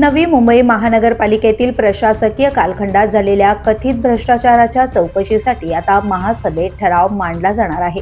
नवी मुंबई महानगरपालिकेतील प्रशासकीय कालखंडात झालेल्या कथित भ्रष्टाचाराच्या चौकशीसाठी आता महासभेत ठराव मांडला जाणार आहे।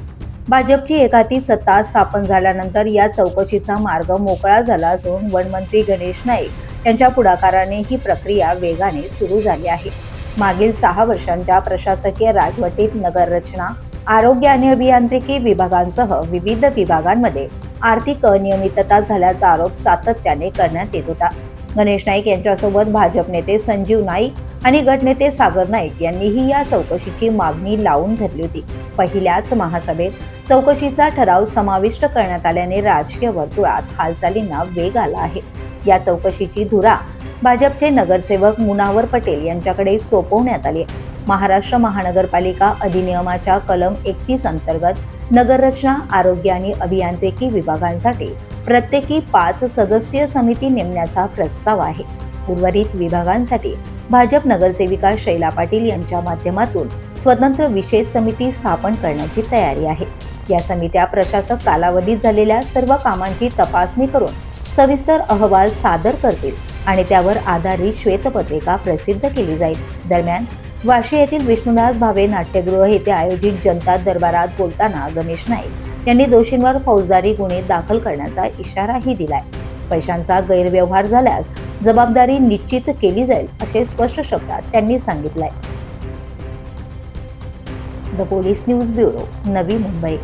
भाजपची एकाती सत्ता स्थापन झाल्यानंतर या चौकशीचा मार्ग मोकळा झाला असून वनमंत्री गणेश नाईक यांच्या पुढाकाराने ही प्रक्रिया वेगाने सुरू झाली आहे। मागील 6 वर्षांच्या प्रशासकीय राजवटीत नगररचना, आरोग्य आणि अभियांत्रिकी विभागांसह विविध विभागांमध्ये आर्थिक अनियमितता झाल्याचा आरोप सातत्याने करण्यात येत होता। गणेश नाईक यांच्यासोबत भाजप नेते संजीव नाईक आणि गटनेते सागर नाईक यांनीही या चौकशीची मागणी लावून धरली होती। पहिल्याच महासभेत चौकशीचा ठराव समाविष्ट करण्यात आल्याने राजकीय वर्तुळात हालचालींना वेग आला आहे। या चौकशीची धुरा भाजपचे नगरसेवक मुनावर पटेल यांच्याकडे सोपवण्यात आली आहे। महाराष्ट्र महानगरपालिका अधिनियमाच्या कलम 31 अंतर्गत नगररचना, आरोग्य आणि अभियांत्रिकी विभागांसाठी प्रत्येकी 5 सदस्यीय समिती नेमण्याचा प्रस्ताव आहे। उर्वरित विभागांसाठी भाजप नगरसेविका शैला पाटील यांच्या माध्यमातून स्वतंत्र विशेष समिती स्थापन करण्याची तयारी आहे। या समित्या प्रशासक कालावधीत झालेल्या सर्व कामांची तपासणी करून सविस्तर अहवाल सादर करतील आणि त्यावर आधारित श्वेतपत्रिका प्रसिद्ध केली जाईल। दरम्यान वाशी येथील विष्णुदास भावे नाट्यगृह येथे आयोजित जनता दरबारात बोलताना गणेश नाईक यांनी दोषींवर फौजदारी गुन्हे दाखल करण्याचा इशाराही दिलाय। पैशांचा गैरव्यवहार झाल्यास जबाबदारी निश्चित केली जाईल असे स्पष्ट शब्दात त्यांनी सांगितलंय। The police news bureau, Navi Mumbai.